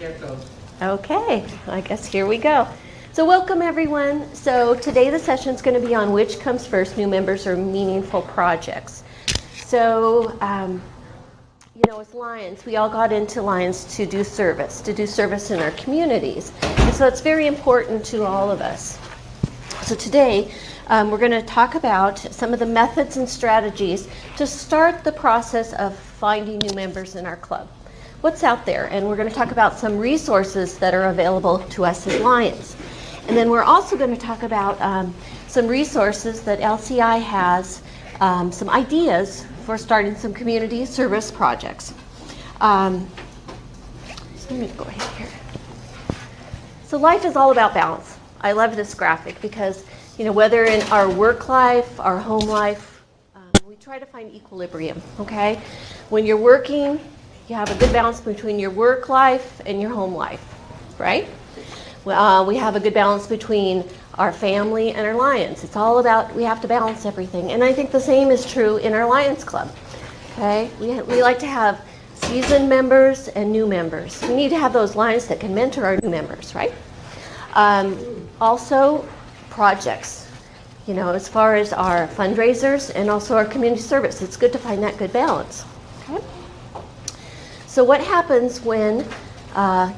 Get those. Okay, I guess here we go. So welcome everyone. So today the session is going to be on which comes first, new members or meaningful projects. So, as Lions, we all got into Lions to do service in our communities. And so it's very important to all of us. So today we're going to talk about some of the methods and strategies to start the process of finding new members in our club. What's out there, and we're going to talk about some resources that are available to us as Lions. And then we're also going to talk about some resources that LCI has, some ideas for starting some community service projects. So let me go ahead here. So life is all about balance. I love this graphic because, whether in our work life, our home life, we try to find equilibrium, okay? When you're working, you have a good balance between your work life and your home life, right? We have a good balance between our family and our Lions. It's all about, we have to balance everything. And I think the same is true in our Lions Club, okay? We like to have seasoned members and new members. We need to have those Lions that can mentor our new members, right? Also, projects, as far as our fundraisers and also our community service. It's good to find that good balance, okay? So what happens when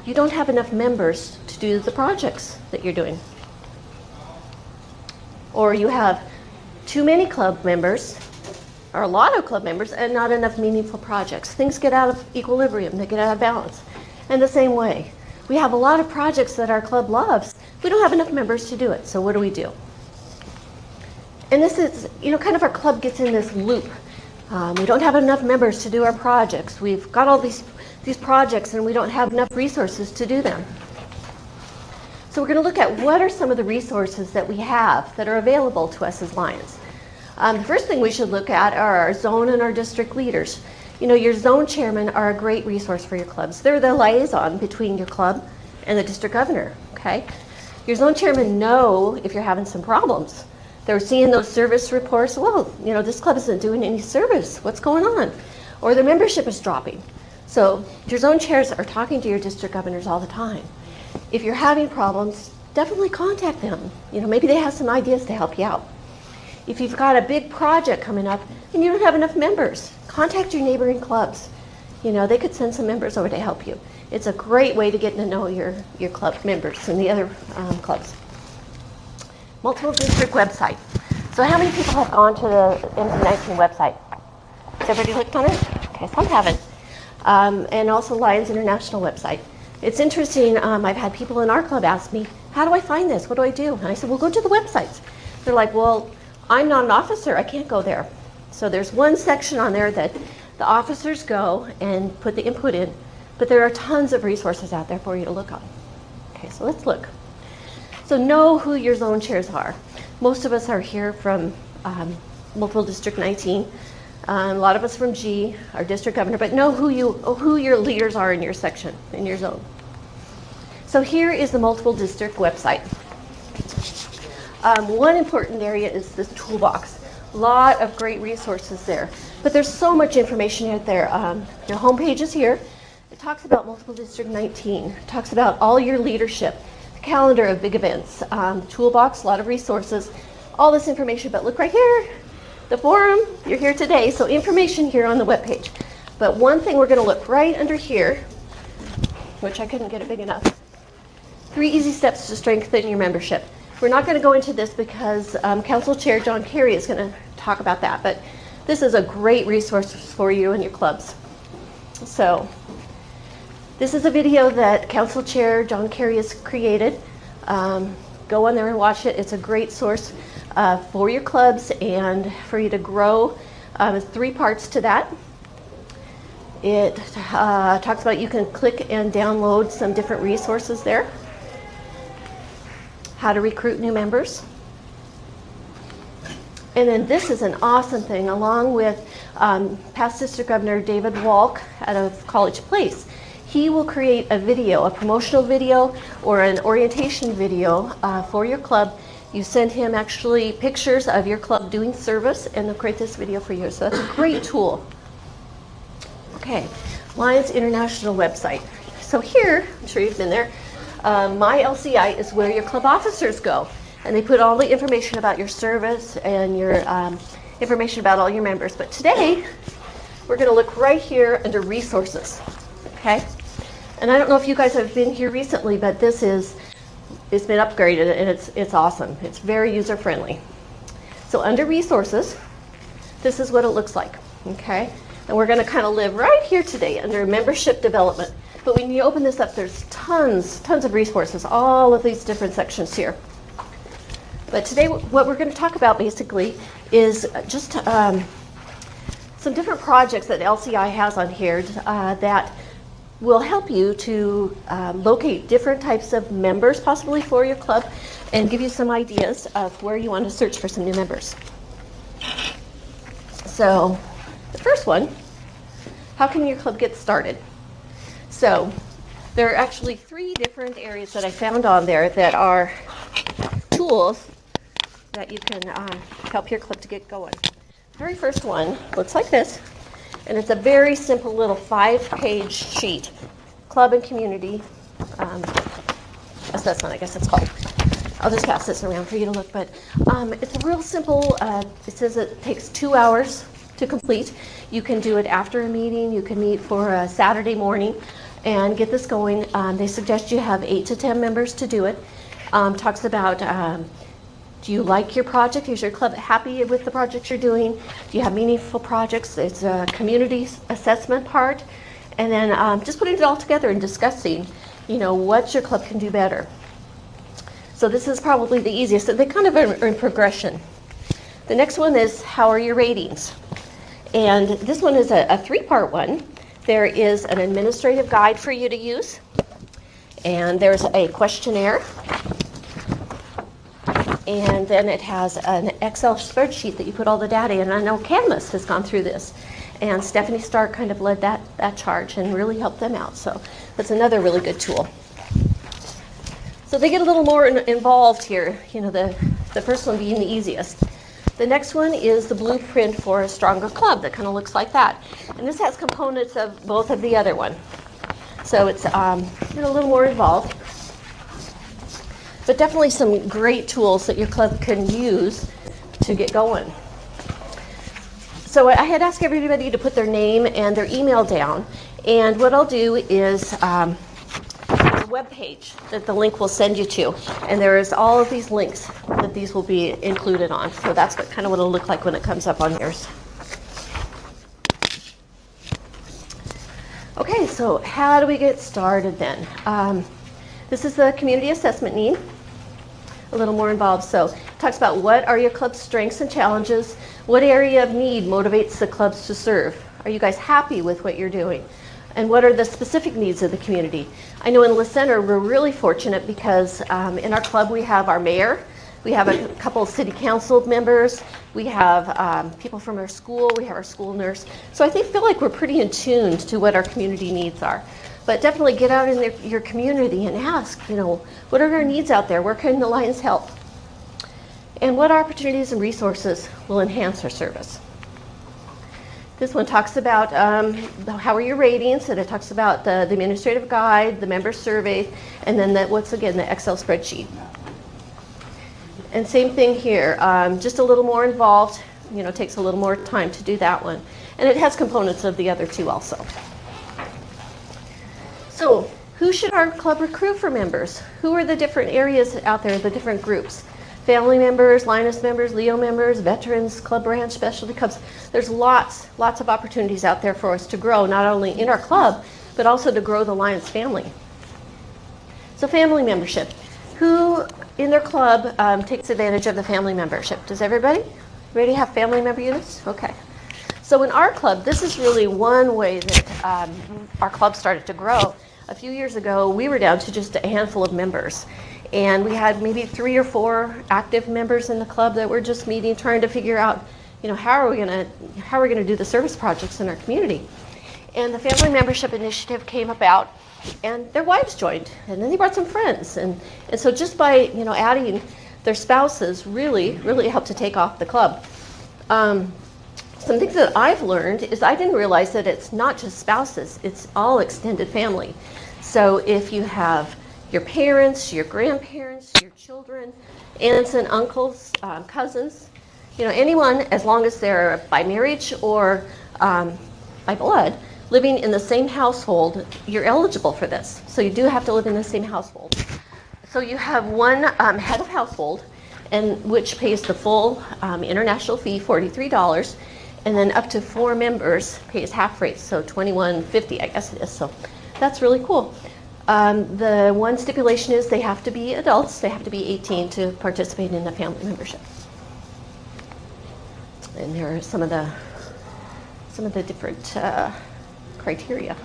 you don't have enough members to do the projects that you're doing? Or you have too many club members, or a lot of club members, and not enough meaningful projects. Things get out of equilibrium, they get out of balance. And the same way, we have a lot of projects that our club loves. We don't have enough members to do it, so what do? And this is, kind of our club gets in this loop. We don't have enough members to do our projects. We've got all these projects and we don't have enough resources to do them. So we're going to look at what are some of the resources that we have that are available to us as Lions. The first thing we should look at are our zone and our district leaders. Your zone chairmen are a great resource for your clubs. They're the liaison between your club and the district governor, okay? Your zone chairmen know if you're having some problems. They're seeing those service reports, well, this club isn't doing any service. What's going on? Or their membership is dropping. So your zone chairs are talking to your district governors all the time. If you're having problems, definitely contact them. Maybe they have some ideas to help you out. If you've got a big project coming up and you don't have enough members, contact your neighboring clubs. They could send some members over to help you. It's a great way to get to know your club members and the other clubs. Multiple district website. So how many people have gone to the MC19 website? Has everybody looked on it? Okay, some haven't. And also Lions International website. It's interesting, I've had people in our club ask me, how do I find this? What do I do? And I said, well, go to the websites. They're like, well, I'm not an officer, I can't go there. So there's one section on there that the officers go and put the input in, but there are tons of resources out there for you to look on. Okay, so let's look. So know who your zone chairs are. Most of us are here from multiple District 19. A lot of us from G, our district governor, but know who your leaders are in your section, in your zone. So here is the multiple district website. One important area is this toolbox. A lot of great resources there, but there's so much information out there. Your homepage is here. It talks about multiple District 19. It talks about all your leadership, the calendar of big events, toolbox, a lot of resources, all this information. But look right here, the forum. You're here today, so information here on the webpage. But one thing we're going to look right under here, which I couldn't get it big enough. 3 easy steps to strengthen your membership. We're not going to go into this because Council Chair John Kerry is going to talk about that, but this is a great resource for you and your clubs. So this is a video that Council Chair John Kerry has created. Go on there and watch it. It's a great source for your clubs and for you to grow. There's 3 parts to that. It talks about you can click and download some different resources there. How to recruit new members. And then this is an awesome thing, along with past District Governor David Walk out of College Place. He will create a video, a promotional video or an orientation video for your club. You send him actually pictures of your club doing service and they'll create this video for you. So that's a great tool. Okay, Lions International website. So here, I'm sure you've been there, My LCI is where your club officers go. And they put all the information about your service and your information about all your members. But today, we're going to look right here under resources, okay? And I don't know if you guys have been here recently, but it's been upgraded and it's awesome. It's very user-friendly. So under resources, this is what it looks like, okay? And we're going to kind of live right here today under membership development. But when you open this up, there's tons of resources, all of these different sections here. But today, what we're going to talk about basically is just some different projects that LCI has on here that will help you to locate different types of members possibly for your club and give you some ideas of where you want to search for some new members. So the first one, how can your club get started? So there are actually 3 different areas that I found on there that are tools that you can help your club to get going. The very first one looks like this, and it's a very simple little 5-page sheet, club and community assessment, I guess it's called. I'll just pass this around for you to look, but it's a real simple, it says it takes 2 hours to complete. You can do it after a meeting, you can meet for a Saturday morning and get this going. They suggest you have 8 to 10 members to do it. Talks about do you like your project? Is your club happy with the projects you're doing? Do you have meaningful projects? It's a community assessment part. And then just putting it all together and discussing, what your club can do better. So this is probably the easiest. They kind of are in progression. The next one is, how are your ratings? And this one is a 3-part one. There is an administrative guide for you to use. And there's a questionnaire. And then it has an Excel spreadsheet that you put all the data in. I know Canvas has gone through this. And Stephanie Stark kind of led that charge and really helped them out. So that's another really good tool. So they get a little more involved here, the first one being the easiest. The next one is the blueprint for a stronger club that kind of looks like that. And this has components of both of the other one. So it's a little more involved. But definitely some great tools that your club can use to get going. So I had asked everybody to put their name and their email down. And what I'll do is a web page that the link will send you to. And there is all of these links that these will be included on. So that's what it'll look like when it comes up on yours. Okay, so how do we get started then? This is the community assessment need. A little more involved. So it talks about what are your club's strengths and challenges, what area of need motivates the clubs to serve. Are you guys happy with what you're doing? And what are the specific needs of the community? I know in La Center we're really fortunate because in our club we have our mayor, we have a couple of city council members, we have people from our school, we have our school nurse. So I feel like we're pretty in tune to what our community needs are. But definitely get out in your community and ask, what are our needs out there? Where can the Lions help? And what opportunities and resources will enhance our service? This one talks about how are your ratings, and it talks about the administrative guide, the member survey, and then the Excel spreadsheet. And same thing here, just a little more involved, takes a little more time to do that one. And it has components of the other 2 also. So, who should our club recruit for members? Who are the different areas out there, the different groups? Family members, Lioness members, Leo members, veterans, club branch, specialty clubs. There's lots of opportunities out there for us to grow, not only in our club, but also to grow the Lions family. So family membership. Who in their club takes advantage of the family membership? Does everybody? Everybody have family member units? Okay. So in our club, this is really one way that our club started to grow. A few years ago, we were down to just a handful of members. And we had maybe 3 or 4 active members in the club that were just meeting, trying to figure out, how are we going to do the service projects in our community. And the family membership initiative came about, and their wives joined, and then they brought some friends. And so just by, adding their spouses really helped to take off the club. Some things that I've learned is I didn't realize that it's not just spouses, it's all extended family. So if you have your parents, your grandparents, your children, aunts and uncles, cousins, anyone, as long as they're by marriage or by blood, living in the same household, you're eligible for this. So you do have to live in the same household. So you have one head of household, and which pays the full international fee, $43, and then up to 4 members pays half rate, so $21.50, I guess it is. So that's really cool. The one stipulation is they have to be adults. They have to be 18 to participate in the family membership. And there are some of the different criteria.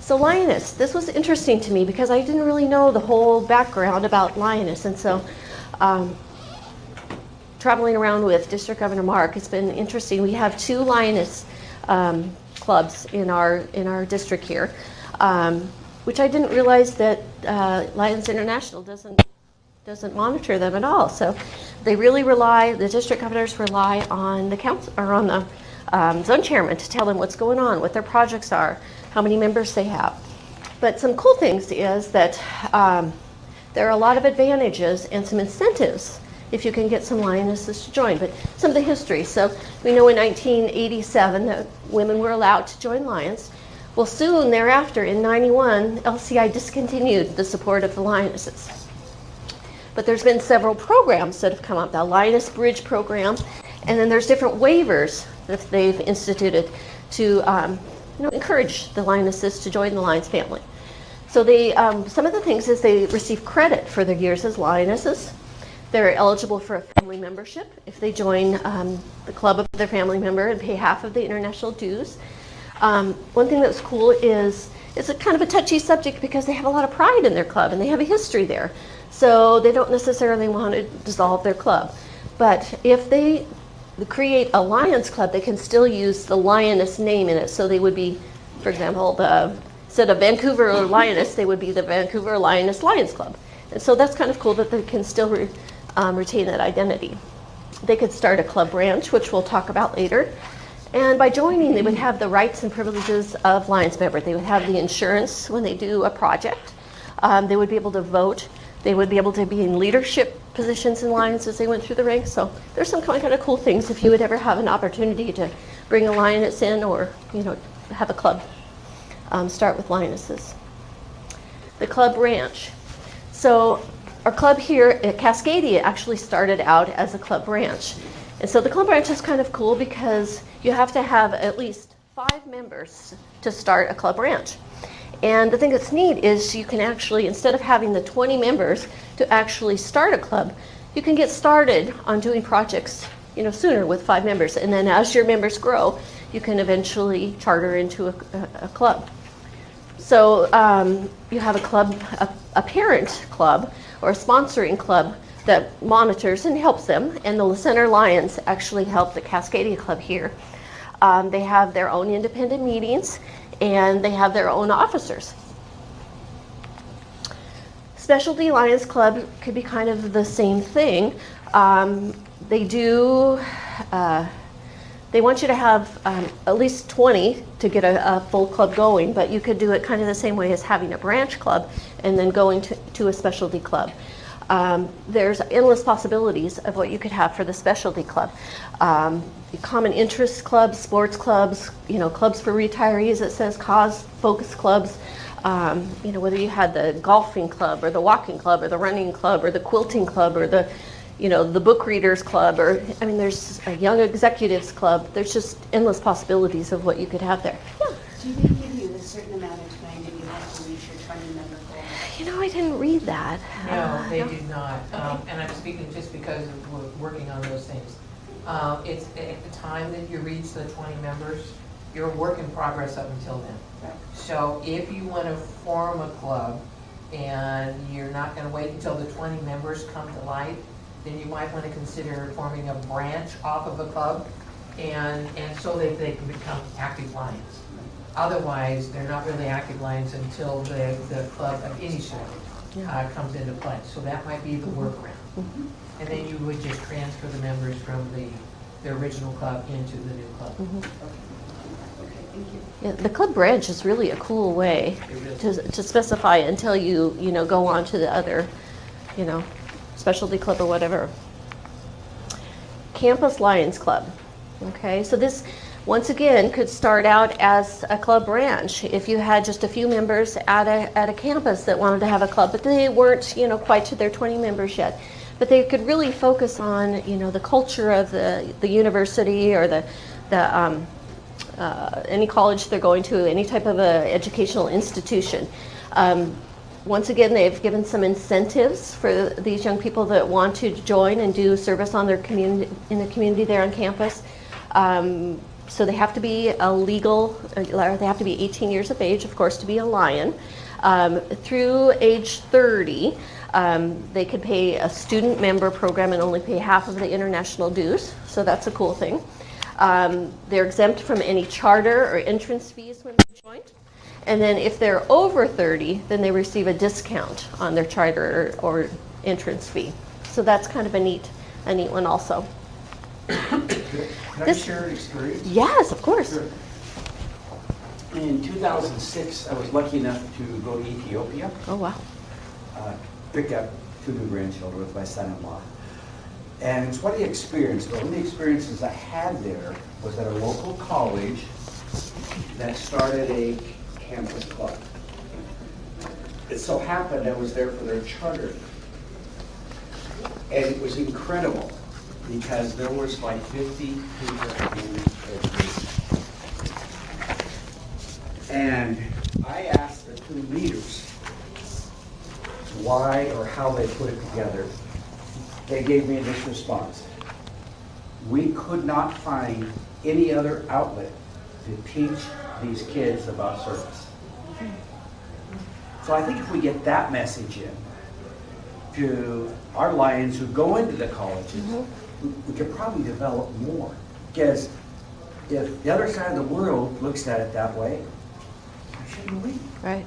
So Lioness, this was interesting to me because I didn't really know the whole background about Lioness, and so traveling around with District Governor Mark, it's been interesting. We have 2 Lioness clubs in our district here, which I didn't realize that Lions International doesn't monitor them at all. So they really the district governors rely on the council or on the zone chairman to tell them what's going on, what their projects are, how many members they have. But some cool things is that there are a lot of advantages and some incentives if you can get some Lionesses to join. But some of the history. So we know in 1987 that women were allowed to join Lions. Well, soon thereafter, in 91, LCI discontinued the support of the Lionesses. But there's been several programs that have come up, the Lioness Bridge program, and then there's different waivers that they've instituted to encourage the Lionesses to join the Lions family. So they, some of the things is they receive credit for their years as Lionesses. They're eligible for a family membership if they join the club of their family member and pay half of the international dues. One thing that's cool is it's a kind of a touchy subject because they have a lot of pride in their club and they have a history there. So they don't necessarily want to dissolve their club. But if they create a Lions club, they can still use the Lioness name in it. So they would be, for example, instead of Vancouver Lioness, they would be the Vancouver Lioness Lions Club. And so that's kind of cool that they can still retain that identity. They could start a club branch, which we'll talk about later. And by joining, they would have the rights and privileges of Lions member. They would have the insurance when they do a project. They would be able to vote. They would be able to be in leadership positions in Lions as they went through the ranks. So there's some kind of cool things if you would ever have an opportunity to bring a Lioness in or have a club start with Lionesses. The club branch. So our club here at Cascadia actually started out as a club branch. And so the club branch is kind of cool because you have to have at least 5 members to start a club branch. And the thing that's neat is you can actually, instead of having the 20 members to actually start a club, you can get started on doing projects sooner with 5 members. And then as your members grow, you can eventually charter into a club. So you have a club, a parent club or a sponsoring club that monitors and helps them. And the Center Lions actually help the Cascadia Club here. They have their own independent meetings and they have their own officers. Specialty Lions Club could be kind of the same thing. They want you to have at least 20 to get a full club going, but you could do it kind of the same way as having a branch club and then going to a specialty club. There's endless possibilities of what you could have for the specialty club. Common interest clubs, sports clubs, clubs for retirees, it says cause focus clubs. Whether you had the golfing club or the walking club or the running club or the quilting club or the book readers club, or there's a young executives club. There's just endless possibilities of what you could have there. Yeah. Do they give you a certain amount of time that you have to reach your 20-member goal? I didn't read that. No, they do not. And I'm speaking just because we're working on those things. It's at the time that you reach the 20 members, you're a work in progress up until then. Right. So if you want to form a club and you're not going to wait until the 20 members come to light, then you might want to consider forming a branch off of a club and so that they can become active Lions. Otherwise, they're not really active Lions until the club of any sort comes into play. So that might be the workaround. Mm-hmm. And then you would just transfer the members from the original club into the new club. Mm-hmm. Okay. Thank you. Yeah, the club branch is really a cool way to specify until you know, go on to the other, you know, specialty club or whatever. Campus Lions Club. Okay, so this, once again, could start out as a club branch if you had just a few members at a campus that wanted to have a club, but they weren't, you know, quite to their 20 members yet. But they could really focus on, you know, the culture of the university or any college they're going to, any type of a educational institution. Once again, they've given some incentives for these young people that want to join and do service on their community, in the community there on campus. So they have to be a legal, they have to be 18 years of age, of course, to be a Lion. Through age 30, they could pay a student member program and only pay half of the international dues, so that's a cool thing. They're exempt from any charter or entrance fees when they join. And then if they're over 30, then they receive a discount on their charter or entrance fee. So that's kind of a neat one also. Can I share an experience? Yes, of course. Sure. In 2006, I was lucky enough to go to Ethiopia, Oh, wow. pick up 2 new grandchildren with my son-in-law. And it's what I experienced. But one of the experiences I had there was at a local college that started a campus club. It so happened I was there for their charter. And it was incredible because there was like 50 people in it. And I asked the 2 leaders why or how they put it together. They gave me this response: we could not find any other outlet to teach these kids about service. So I think if we get that message in to our Lions who go into the colleges, we could probably develop more. Because if the other side of the world looks at it that way, why shouldn't we? Right.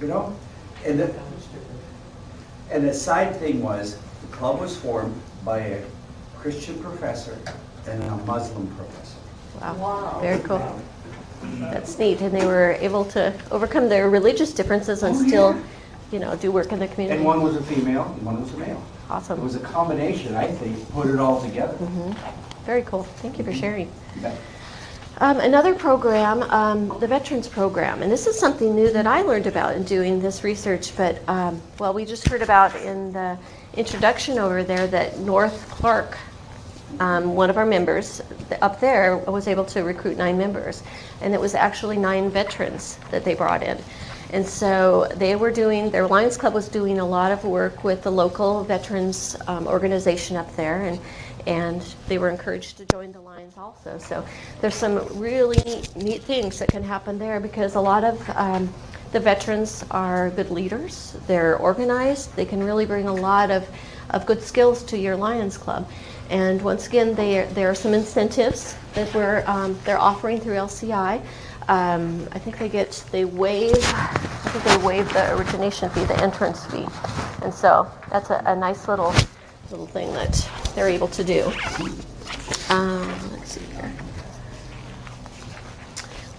You know? And the side thing was, the club was formed by a Christian professor and a Muslim professor. Wow. Very cool. That's neat. And they were able to overcome their religious differences and still, you know, do work in the community. And one was a female and one was a male. Awesome. It was a combination, I think, put it all together. Very cool. Thank you for sharing. Yeah. Another program, the Veterans Program, and this is something new that I learned about in doing this research, but, well, we just heard about in the introduction over there that North Clark, one of our members up there, was able to recruit 9 members, and it was actually 9 veterans that they brought in. And so they were doing, their Lions Club was doing a lot of work with the local veterans organization up there, and they were encouraged to join the Lions also. So there's some really neat things that can happen there because a lot of the veterans are good leaders. They're organized. They can really bring a lot of good skills to your Lions Club. And once again, there are some incentives that they're offering through LCI. I think they waive the origination fee, the entrance fee, and so that's a nice little thing that they're able to do. Let's see here.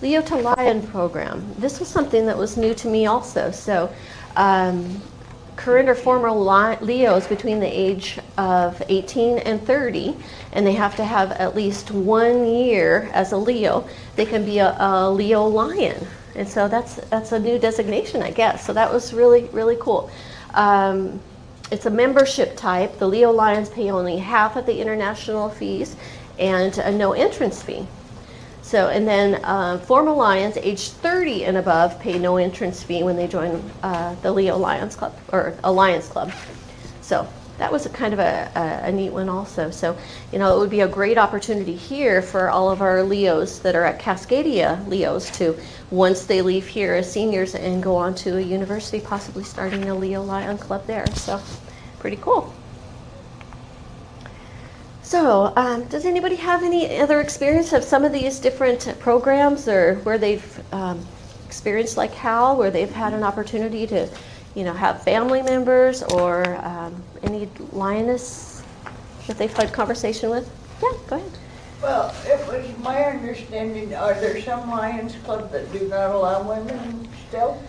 Leo to Lion program. This was something that was new to me also. So current or former Leos between the age of 18 and 30, and they have to have at least 1 year as a Leo, they can be a Leo Lion. And so that's a new designation, I guess. So that was really, really cool. It's a membership type. The Leo Lions pay only half of the international fees and no entrance fee. So, and then former Lions, age 30 and above, pay no entrance fee when they join the Leo Lions Club, or a Lions Club. So that was a kind of a neat one also. So, you know, it would be a great opportunity here for all of our Leos that are at Cascadia Leos to, once they leave here as seniors and go on to a university, possibly starting a Leo Lion Club there. So pretty cool. So, does anybody have any other experience of some of these different programs, or where they've experienced like Hal, where they've had an opportunity to, you know, have family members or any lioness that they've had conversation with? Yeah, go ahead. Well, it was my understanding, are there some Lions Club that do not allow women still?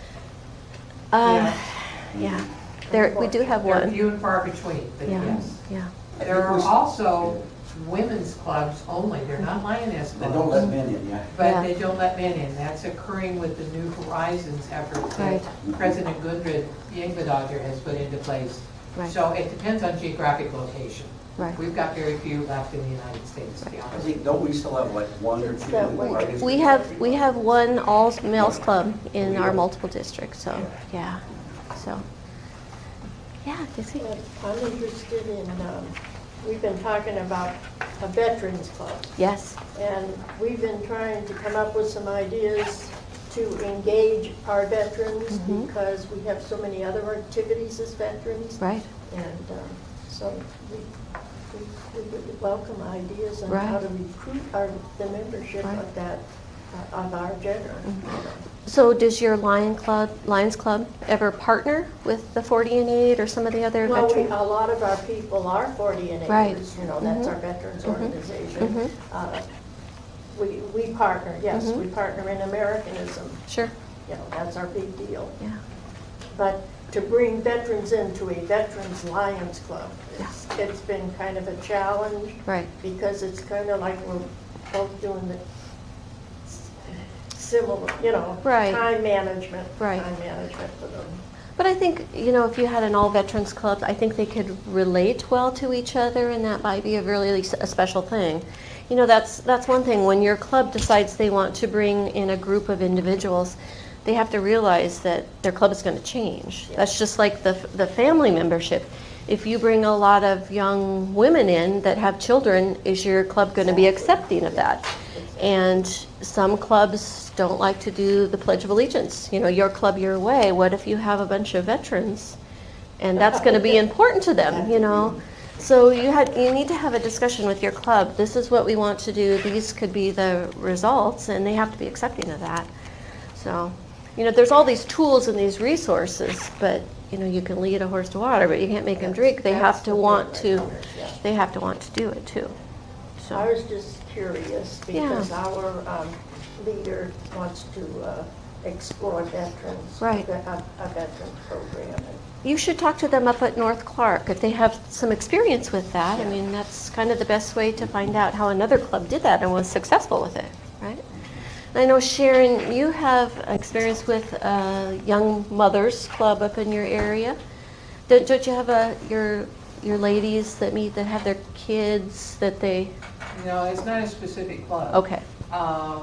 Yeah, there, we do have They're one. few and far between, but Yeah, yes. yeah, There are also women's clubs only, they're not lioness They don't let clubs, men in, yeah. but Yeah. they don't let men in. That's occurring with the New Horizons effort Right. that President Gundrid Yingvedogger has put into place. Right. So it depends on geographic location. right. We've got very few left in the United States, to be I honest. think, don't we still have like one or two? that way. or is it- We have one all males club in our multiple districts, so, yeah, so. Yeah, Dizzy? I'm interested in, we've been talking about a veterans club, Yes, and we've been trying to come up with some ideas to engage our veterans Mhm. because we have so many other activities as veterans. right, And so we would welcome ideas on how Right. to recruit the membership Right. of that, of our gender. so does your Lions Club ever partner with the 40 and 8 or some of the other Well, veterans? a lot of our people are 40 and Right. 80s, you know, that's Mhm. our veterans Mhm. organization. Mhm. We partner, yes, Mhm. we partner in Americanism, Sure, you know, that's our big deal. yeah, But to bring veterans into a Veterans Lions Club, it's been kind of a challenge right, because it's kind of like we're both doing the similar, you know, Right. time management for them. but I think, you know, if you had an all veterans club, I think they could relate well to each other, and that might be a really a special thing. You know, that's one thing, when your club decides they want to bring in a group of individuals, they have to realize that their club is going to change. That's just like the family membership. If you bring a lot of young women in that have children, is your club going to be accepting of that? And some clubs don't like to do the Pledge of Allegiance. You know, your club, your way. What if you have a bunch of veterans? And that's going to be important to them, you know? So you need to have a discussion with your club. This is what we want to do. These could be the results, and they have to be accepting of that. So, you know, there's all these tools and these resources, but you know, you can lead a horse to water, but you can't make them drink. They have to want to. They have to want to do it too. So. I was just curious because our leader wants to explore veterans, Right. a veteran program. You should talk to them up at North Clark if they have some experience with that. I mean, that's kind of the best way to find out how another club did that and was successful with it, right? And I know, Sharon, you have experience with Young Mothers Club up in your area. Don't you have your ladies that meet that have their kids that they? No, it's not a specific club. Okay.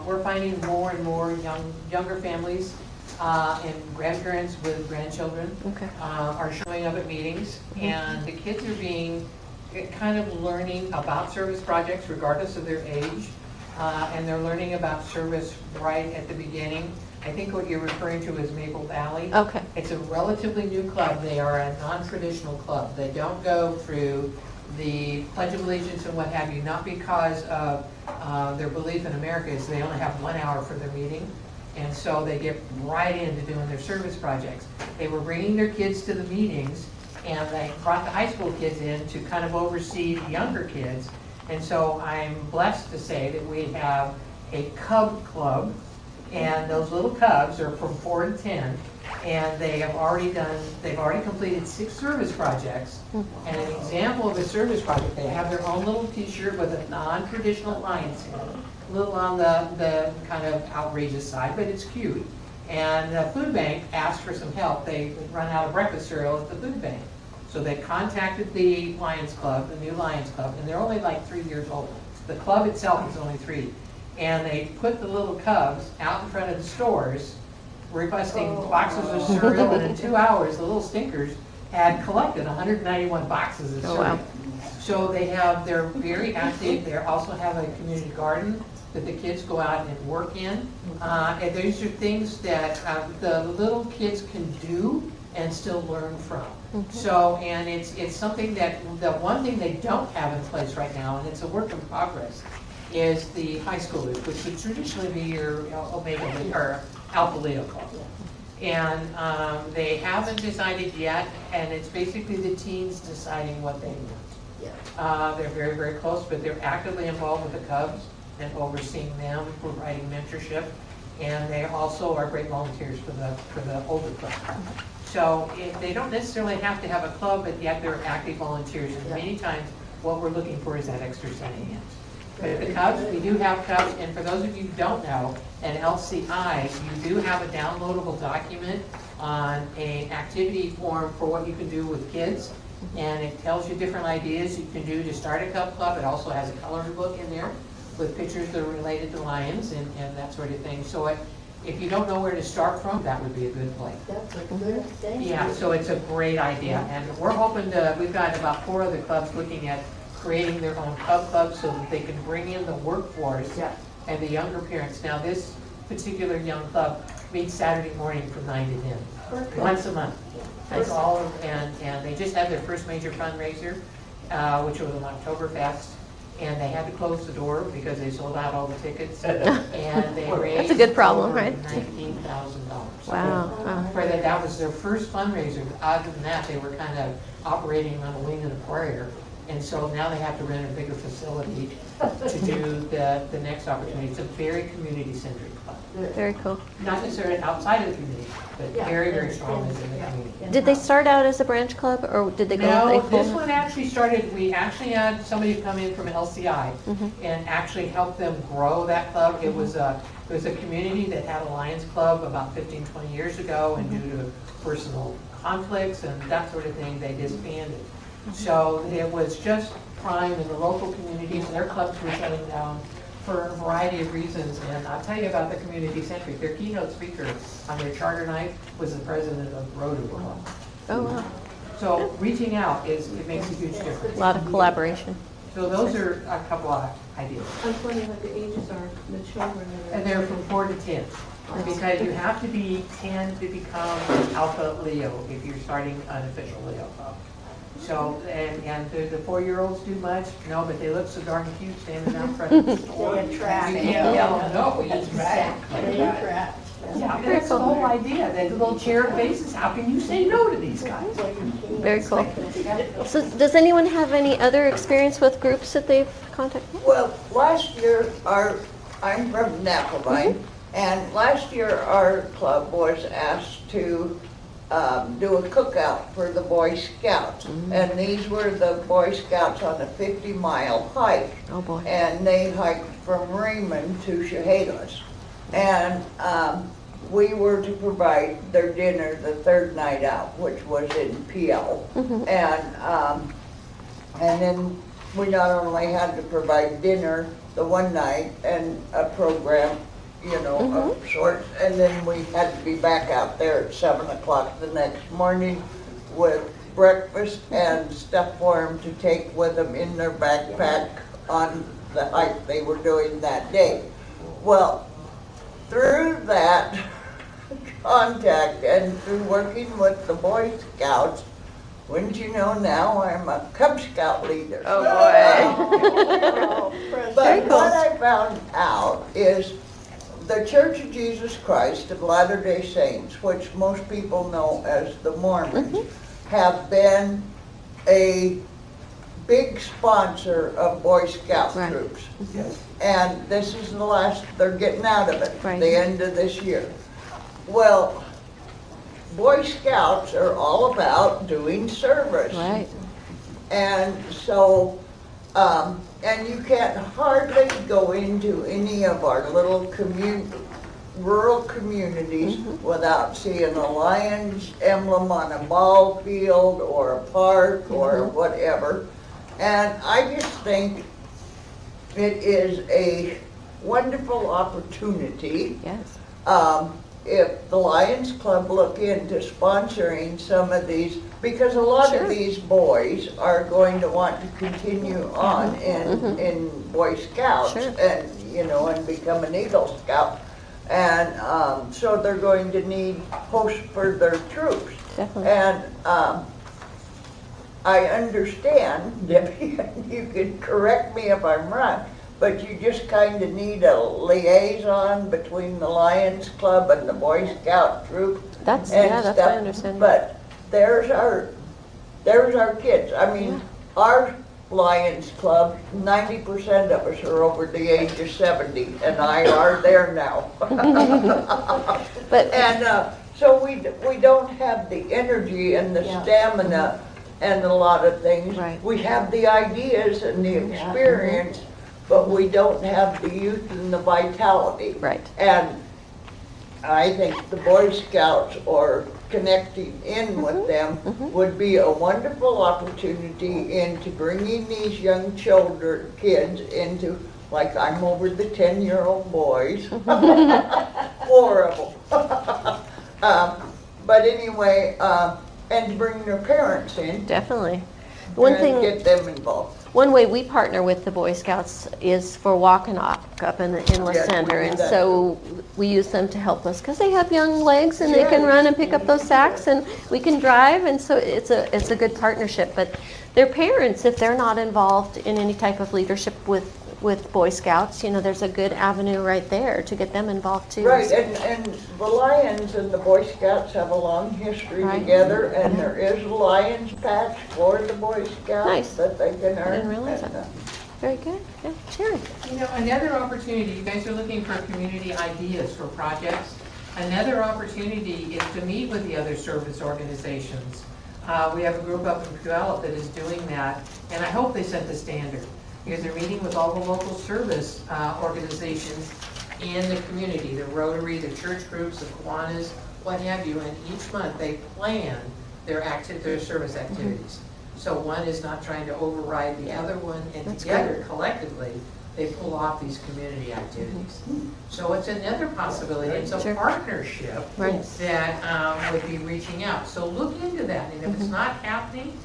We're finding more and more younger families and grandparents with grandchildren Okay. are showing up at meetings, and the kids are being kind of learning about service projects regardless of their age, and they're learning about service right at the beginning. I think what you're referring to is Maple Valley. Okay. It's a relatively new club. They are a non-traditional club. They don't go through the Pledge of Allegiance and what have you, not because of their belief in America is they only have 1 hour for their meeting, and so they get right into doing their service projects. They were bringing their kids to the meetings, and they brought the high school kids in to kind of oversee the younger kids, and so I'm blessed to say that we have a Cub Club, and those little Cubs are from 4 to 10, and they've already completed 6 service projects. And an example of a service project, they have their own little t-shirt with a non-traditional Lions in it, a little on the kind of outrageous side, but it's cute. And the food bank asked for some help. They run out of breakfast cereal at the food bank. So they contacted the Lions Club, the new Lions Club, and they're only like 3 years old. The club itself is only 3. And they put the little Cubs out in front of the stores requesting boxes of cereal, and in 2 hours, the little stinkers had collected 191 boxes of cereal. Oh, wow. So they're very active. They also have a community garden that the kids go out and work in. And these are things that the little kids can do and still learn from. So, and it's something that, the one thing they don't have in place right now, and it's a work in progress, is the high school loop, which would traditionally be your Omega or Alpha Leo Club. And they haven't decided yet, and it's basically the teens deciding what they want. They're very, very close, but they're actively involved with the Cubs and overseeing them, providing mentorship. And they also are great volunteers for the older club. So they don't necessarily have to have a club, but yet they're active volunteers. And many times, what we're looking for is that extra set of hands. But at the Cubs, we do have Cubs, and for those of you who don't know, at LCI, you do have a downloadable document on an activity form for what you can do with kids. And it tells you different ideas you can do to start a Cub club. It also has a coloring book in there with pictures that are related to lions and that sort of thing. So if you don't know where to start from, that would be a good place. That's a good thing. Yeah, so it's a great idea. And we're hoping we've got about 4 other clubs looking at creating their own Cub clubs so that they can bring in the workforce and the younger parents. Now, this particular young club meets Saturday morning from 9 to 10, once a month. That's all, and they just had their first major fundraiser, which was an Oktoberfest, and they had to close the door because they sold out all the tickets, and they raised That's a good problem, right? $19,000. Wow. For that was their first fundraiser. Other than that, they were kind of operating on a wing and a prayer. And so now they have to rent a bigger facility to do the next opportunity. It's a very community-centric club. Very cool. Not necessarily outside of the community, but very, very strong within the community. Did they start out as a branch club, or did they go? No, full- this one actually started, we actually had somebody come in from LCI and actually help them grow that club. It was a community that had a Lions Club about 15, 20 years ago, and due to personal conflicts and that sort of thing, they disbanded. So it was just prime in the local communities. Their clubs were shutting down for a variety of reasons. And I'll tell you about the community centric. Their keynote speaker on their charter night was the president of the Rotary Club. Oh, wow. So reaching out it makes a huge difference. A lot of collaboration. So those are a couple of ideas. I was wondering what the ages are, the children. And they're from 4 to 10. Because you have to be 10 to become Alpha Leo if you're starting an official Leo club. So, and do the 4-year-olds do much? No, but they look so darn cute standing out front. They attract. You can't tell them, no, exactly. They attract. Yeah, that's the whole idea, the little cherub faces, how can you say no to these guys? Very cool. So does anyone have any other experience with groups that they've contacted? Well, last year, I'm from Napavine, and last year our club was asked to do a cookout for the Boy Scouts. And these were the Boy Scouts on a 50-mile hike. Oh, boy. And they hiked from Raymond to Chehalis. And we were to provide their dinner the third night out, which was in PL. And then we not only had to provide dinner the one night and a program, you know, of sorts, and then we had to be back out there at 7 o'clock the next morning with breakfast and stuff for them to take with them in their backpack on the hike they were doing that day. Well, through that contact and through working with the Boy Scouts, wouldn't you know, now I'm a Cub Scout leader. Oh, boy. But what I found out is the Church of Jesus Christ of Latter-day Saints, which most people know as the Mormons, have been a big sponsor of Boy Scout troops. And this is the last, they're getting out of it, the end of this year. Well, Boy Scouts are all about doing service. Right. And so, and you can't hardly go into any of our little rural communities without seeing a Lions emblem on a ball field or a park or whatever. And I just think it is a wonderful opportunity. Yes. If the Lions Club look into sponsoring some of these, because a lot of these boys are going to want to continue on in Boy Scouts and, you know, and become an Eagle Scout. And so they're going to need hosts for their troops. Definitely. And I understand, Debbie, you can correct me if I'm wrong, but you just kind of need a liaison between the Lions Club and the Boy Scout troop. That's and my understanding. But there's our kids. I mean, our Lions Club, 90% of us are over the age of 70, and I are there now. But And so we don't have the energy and the Yeah. stamina and a lot of things. Right. We have the ideas and the experience, but we don't have the youth and the vitality. Right. And I think the Boy Scouts or connecting in with them would be a wonderful opportunity into bringing these young children, kids into, like I'm over the 10-year-old boys. Horrible. But anyway, and to bring their parents in definitely. One and thing, get them involved. one way we partner with the Boy Scouts is for Walk and Walk up in the Inlet Yes, we Center. do And that so we use them to help us because they have young legs and they can Yes. run and pick up those sacks and we can drive. And so it's a good partnership. But their parents, if they're not involved in any type of leadership with Boy Scouts, you know, there's a good avenue right there to get them involved too. Right, and the Lions and the Boy Scouts have a long history Right. together, and there is a Lions patch for the Boy Scouts Nice. that they can earn. didn't realize And, that. Very good. Yeah, Sharon. You know, another opportunity, you guys are looking for community ideas for projects. Another opportunity is to meet with the other service organizations. We have a group up in Puyallup that is doing that, and I hope they set the standard, because they're meeting with all the local service organizations in the community, the Rotary, the church groups, the Kiwanis, what have you, and each month they plan their service activities. So one is not trying to override the other one, and That's together, collectively, they pull off these community activities. So it's another possibility, it's a Sure. partnership Right. that would be reaching out. So look into that, and if it's not happening,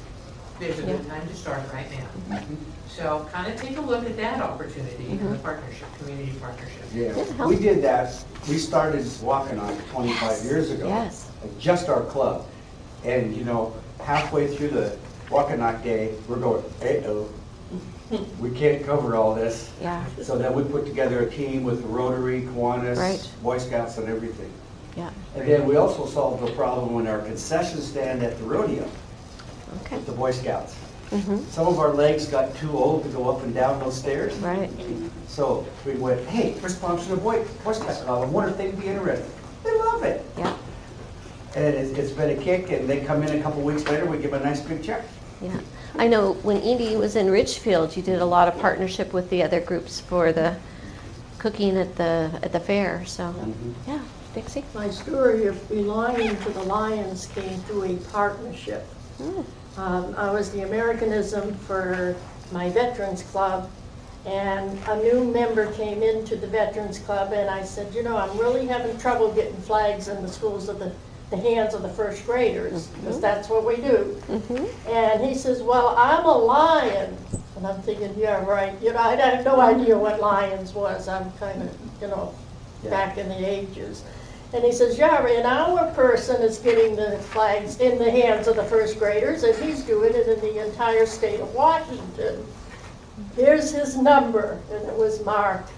there's a good time to start right now. So kind of take a look at that opportunity in the partnership, community partnership. Yeah, we did that. We started walking on 25 years ago. Yes. Just our club. And, you know, halfway through the Walk-a-Knock day, we're going, uh-oh, we can't cover all this. Yeah. So then we put together a team with the Rotary, Kiwanis, Right. Boy Scouts and everything. Yeah. And then we also solved the problem in our concession stand at the rodeo Okay. with the Boy Scouts. Mm-hmm. Some of our legs got too old to go up and down those stairs. Right. So we went, hey, we're sponsoring a Boy Scouts club. I wonder if they'd be interested. They love it. Yeah. And it's been a kick, and they come in a couple weeks later, we give them a nice big check. Yeah. I know when Edie was in Richfield, you did a lot of partnership with the other groups for the cooking at the fair. So, yeah, Dixie. My story of belonging to the Lions came through a partnership. Mm. I was the Americanism for my Veterans Club, and a new member came into the Veterans Club, and I said, you know, I'm really having trouble getting flags in the schools of the hands of the first graders, because that's what we do. And he says, well, I'm a Lion. And I'm thinking, yeah, right. You know, I had no idea what Lions was. I'm kind of, you know, back in the ages. And he says, yeah, and our person is getting the flags in the hands of the first graders, and he's doing it in the entire state of Washington. Here's his number, and it was marked.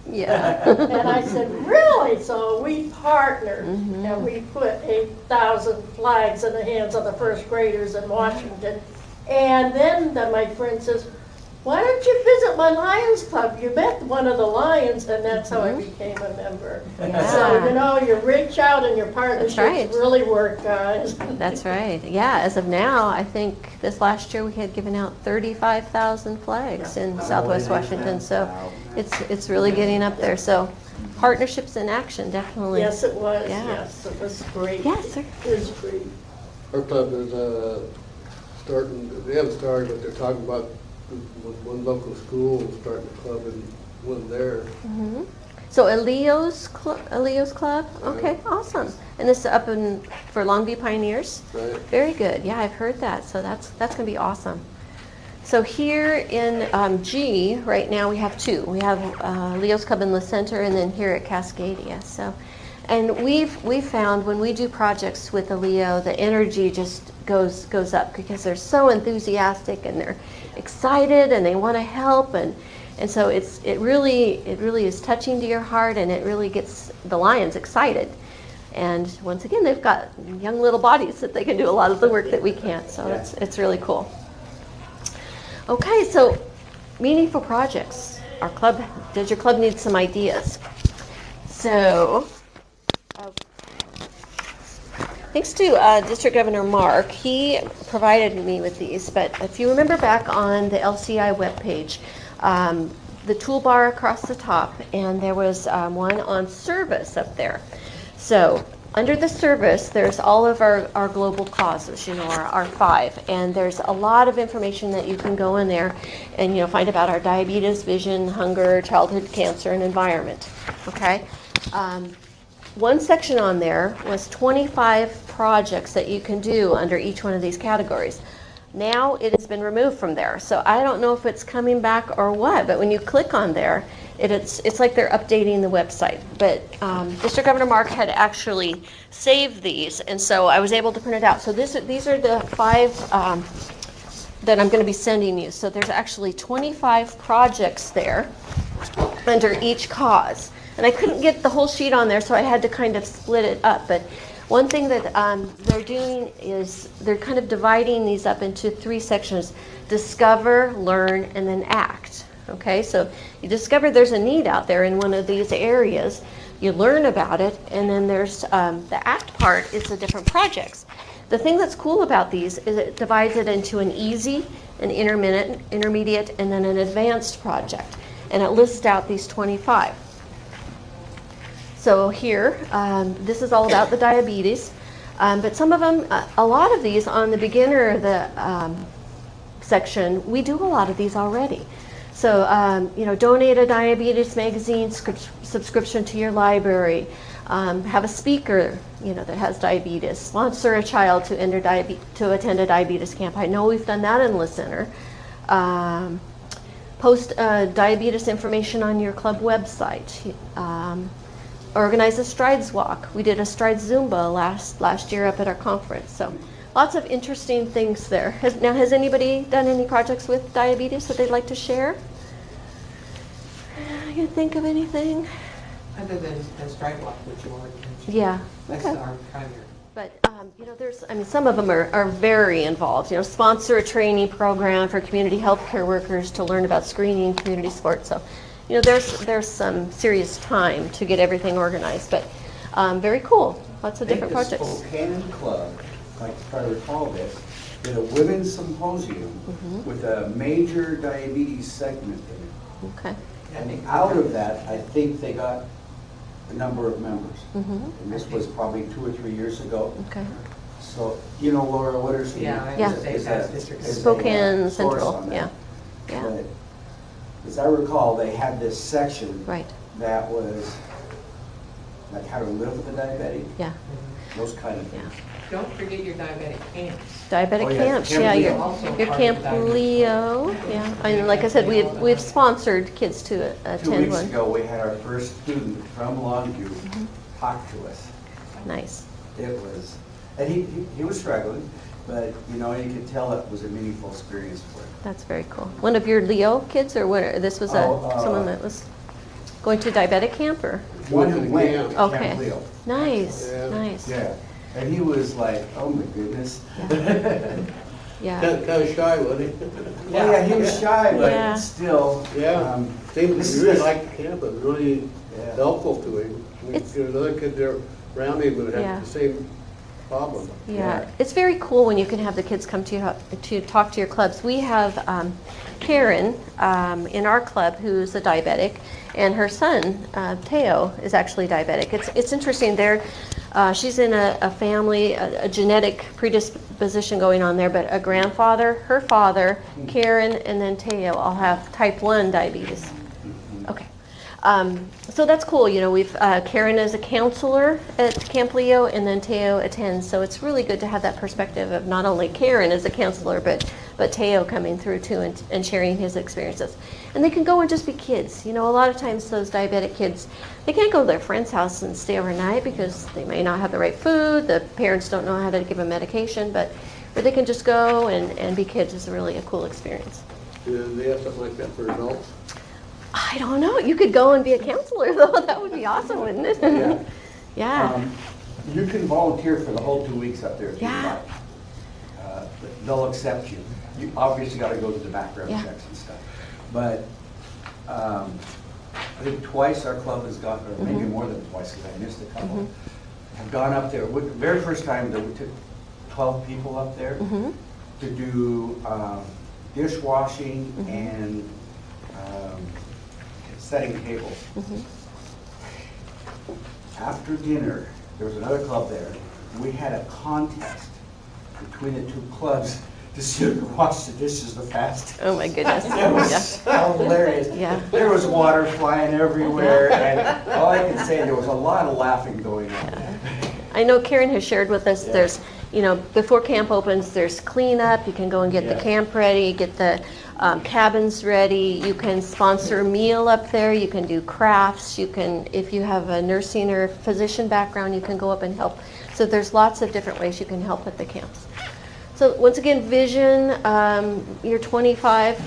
Yeah. And I said, really? So we partnered, and we put 8,000 flags in the hands of the first graders in Washington. And then my friend says, why don't you visit my Lions Club? You met one of the Lions, and that's how I became a member. So, you know, you reach out and your partnerships right. really work, guys. That's right. Yeah, as of now, I think this last year we had given out 35,000 flags in Southwest Washington. So it's really getting up there. So partnerships in action, definitely. Yes, it was. Yeah. Yes, it was great. Yes, sir. It was great. Our club is starting, they haven't started, but they're talking about one local school starting a club in one there. So Leo's Club? Okay, awesome. And this is up in for Longview Pioneers? Right. Very good. Yeah, I've heard that. So that's going to be awesome. So here in G, right now we have two. We have Leo's Club in the center, and then here at Cascadia. So, and we've found when we do projects with the Leo, the energy just goes up because they're so enthusiastic and they're excited and they want to help, and so it really is touching to your heart, and it really gets the Lions excited. And once again, they've got young little bodies that they can do a lot of the work that we can't. So it's really cool. Okay, so meaningful projects. Does your club need some ideas? So, thanks to District Governor Mark, he provided me with these. But if you remember back on the LCI webpage, the toolbar across the top, and there was one on service up there. So under the service, there's all of our global causes, our 5. And there's a lot of information that you can go in there and, find about our diabetes, vision, hunger, childhood cancer, and environment. Okay? One section on there was 25 projects that you can do under each one of these categories. Now it has been removed from there. So I don't know if it's coming back or what, but when you click on there, it's like they're updating the website. But District Governor Mark had actually saved these, and so I was able to print it out. So these are the 5 that I'm going to be sending you. So there's actually 25 projects there under each cause. And I couldn't get the whole sheet on there, so I had to kind of split it up. But one thing that they're doing is they're kind of dividing these up into 3 sections: discover, learn, and then act. Okay, so you discover there's a need out there in one of these areas, you learn about it, and then there's the act part is the different projects. The thing that's cool about these is it divides it into an easy, an intermediate, and then an advanced project. And it lists out these 25. So here, this is all about the diabetes, but some of them, a lot of these on the beginner section, we do a lot of these already. So, donate a diabetes magazine subscription to your library, have a speaker, that has diabetes, sponsor a child to attend a diabetes camp. I know we've done that in the center. Post diabetes information on your club website. Organize a Strides walk. We did a Strides Zumba last year up at our conference. So lots of interesting things there. Has anybody done any projects with diabetes that they'd like to share? I can think of anything. Other than the Stride walk, which you already mentioned. Yeah. That's Okay. our primary. But some of them are very involved. Sponsor a training program for community healthcare workers to learn about screening, community sports. So, there's some serious time to get everything organized. But very cool. Lots of different projects. The Spokane Club, if I recall this, did a women's symposium with a major diabetes segment in it. Okay. And out of that, I think they got a number of members. And this was probably 2 or 3 years ago. Okay. So, Laura Witterson Yeah, I Yeah. would say that's District. Spokane source Central. on that. Yeah. Yeah. But as I recall, they had this section Right. that was like how to live with a diabetic, Yeah. those kind of things. Don't forget your diabetic camps. Diabetic Oh, yeah, camps, Camp yeah, Leo. Also your part Camp of the diabetes Leo, yeah. And like I said, we've sponsored kids to 2 attend weeks one. ago, we had our first student from Longview talk to us. Nice. It was, and he was struggling, but you could tell it was a meaningful experience for him. That's very cool. One of your Leo kids, or what? This was someone that was going to diabetic camp, or? One who went to Camp Okay. Leo. Nice, Yeah. nice. Yeah, and he was like, oh my goodness. Yeah. Kind of shy, wasn't he? Well, yeah, he was shy, Yeah. but still. Yeah. Seemed this he is really this- liked the camp. It was really Yeah. helpful to him. It's- There's other kids there around him that Yeah. had the same problem. Yeah, it's very cool when you can have the kids come to talk to your clubs. We have Karen in our club who's a diabetic, and her son Teo is actually diabetic. It's interesting. She's in a family, a genetic predisposition going on there, but a grandfather, her father, Karen, and then Teo all have type 1 diabetes. Okay. So that's cool. We've Karen is a counselor at Camp Leo, and then Teo attends. So it's really good to have that perspective of not only Karen as a counselor, but Teo coming through too and sharing his experiences. And they can go and just be kids. A lot of times those diabetic kids, they can't go to their friend's house and stay overnight because they may not have the right food. The parents don't know how to give them medication, but where they can just go and be kids is really a cool experience. Do they have something like that for adults? I don't know. You could go and be a counselor, though. That would be awesome, wouldn't it? Yeah. Yeah. You can volunteer for the whole 2 weeks up there if you Yeah. like. But they'll accept you. You obviously gotta go through the background Yeah. checks and stuff. But, I think twice our club has gone, or maybe more than twice, because I missed a couple, have gone up there. The very first time that we took 12 people up there to do dishwashing and setting tables. After dinner, there was another club there. We had a contest between the two clubs to see who could wash the dishes the fastest. Oh, my goodness. It was so hilarious. Yeah. There was water flying everywhere, and all I can say, there was a lot of laughing going on. I know Karen has shared with us, Yeah. there's, before camp opens, there's cleanup. You can go and get the camp ready, get the cabins ready. You can sponsor a meal up there. You can do crafts. You can, if you have a nursing or physician background, you can go up and help. So there's lots of different ways you can help at the camps. So once again, vision, year 25,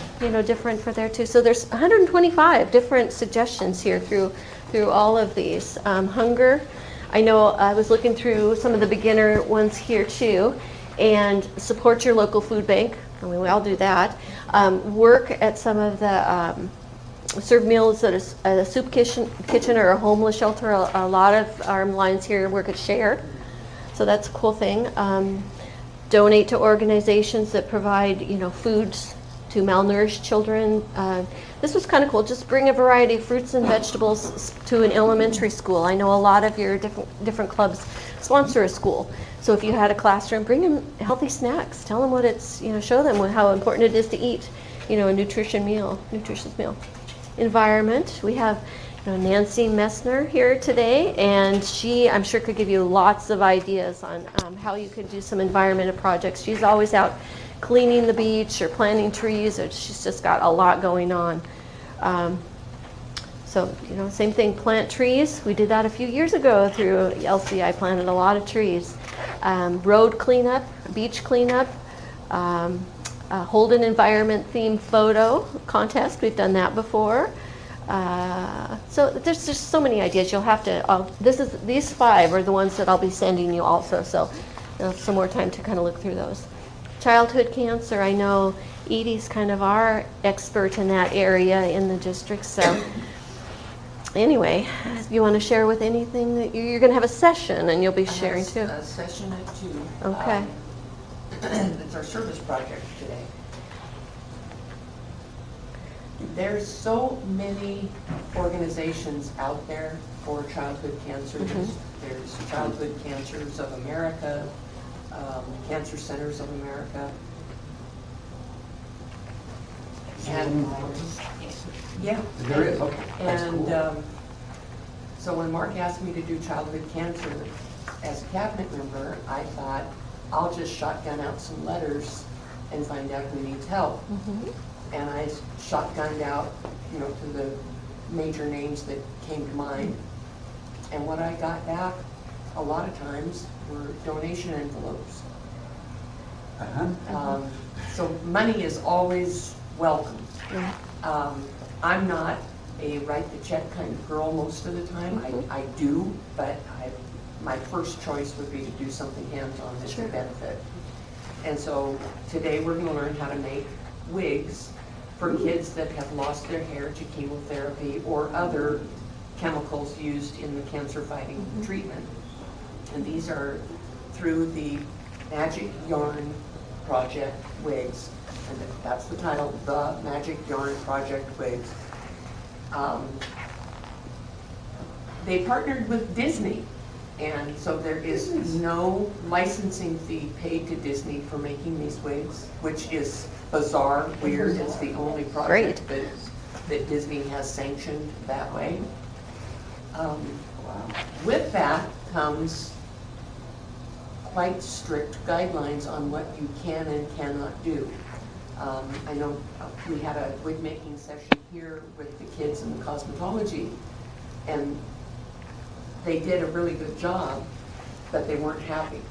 different for there too. So there's 125 different suggestions here through all of these. Hunger, I know I was looking through some of the beginner ones here too, and support your local food bank. I mean, we all do that. Work at some of the serve meals at a soup kitchen or a homeless shelter. A lot of our lines here work at Share, so that's a cool thing. Donate to organizations that provide, foods to malnourished children. This was kind of cool. Just bring a variety of fruits and vegetables to an elementary school. I know a lot of your different clubs sponsor a school. So if you had a classroom, bring them healthy snacks. Tell them what it's, show them how important it is to eat, a nutritious meal. Environment. We have Nancy Messner here today, and she, I'm sure, could give you lots of ideas on how you could do some environmental projects. She's always out cleaning the beach or planting trees, or she's just got a lot going on. So, same thing, plant trees. We did that a few years ago through LCI, planted a lot of trees. Road cleanup, beach cleanup, hold an environment themed photo contest. We've done that before. So there's just so many ideas. You'll have to, these 5 are the ones that I'll be sending you also, so you'll have some more time to kind of look through those. Childhood cancer, I know Edie's kind of our expert in that area in the district, so anyway, you want to share with anything that you're going to have a session and you'll be sharing too? A session at 2. Okay. It's our service project today. There's so many organizations out there for childhood cancer. There's Childhood Cancers of America, Cancer Centers of America. And yeah. There is, okay. That's And cool. so when Mark asked me to do childhood cancer as a cabinet member, I thought, I'll just shotgun out some letters and find out who needs help. And I shotgunned out, to the major names that came to mind. And what I got back a lot of times were donation envelopes. So money is always welcome. I'm not a write the check kind of girl most of the time. I do, but my first choice would be to do something hands-on that would benefit. And so today we're going to learn how to make wigs for kids that have lost their hair to chemotherapy or other chemicals used in the cancer fighting treatment. And these are through the Magic Yarn Project wigs. And that's the title, the Magic Yarn Project wigs. They partnered with Disney. And so there is no licensing fee paid to Disney for making these wigs, which is bizarre, weird. It's the only project that Disney has sanctioned that way. With that comes quite strict guidelines on what you can and cannot do. I know we had a wig making session here with the kids in the cosmetology, and they did a really good job, but they weren't happy.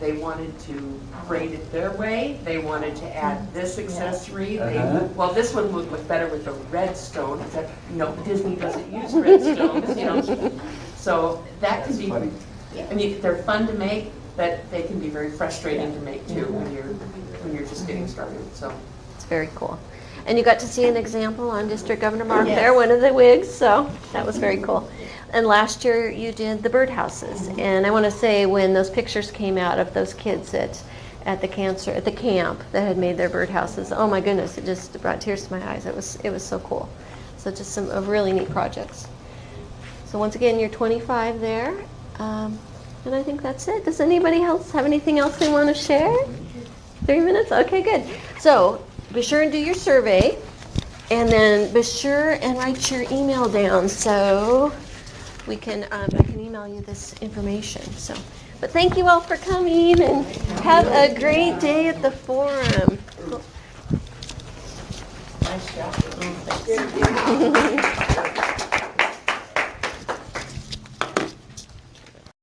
They wanted to braid it their way. They wanted to add this accessory. Well, this one would look better with the red stone. Except, no, Disney doesn't use red stones, So that can be, funny. I mean, they're fun to make, but they can be very frustrating to make too when you're just getting started, so. It's very cool. And you got to see an example on District Governor Mark Yes. there, one of the wigs, so that was very cool. And last year you did the birdhouses. And I want to say when those pictures came out of those kids at the camp that had made their birdhouses, oh my goodness, it just brought tears to my eyes. It was so cool. So just some really neat projects. So once again, you're 25 there. And I think that's it. Does anybody else have anything else they want to share? 3 minutes? Okay, good. So be sure and do your survey, and then be sure and write your email down so we can I can email you this information. So, but thank you all for coming, and have a great day at the forum. Nice job.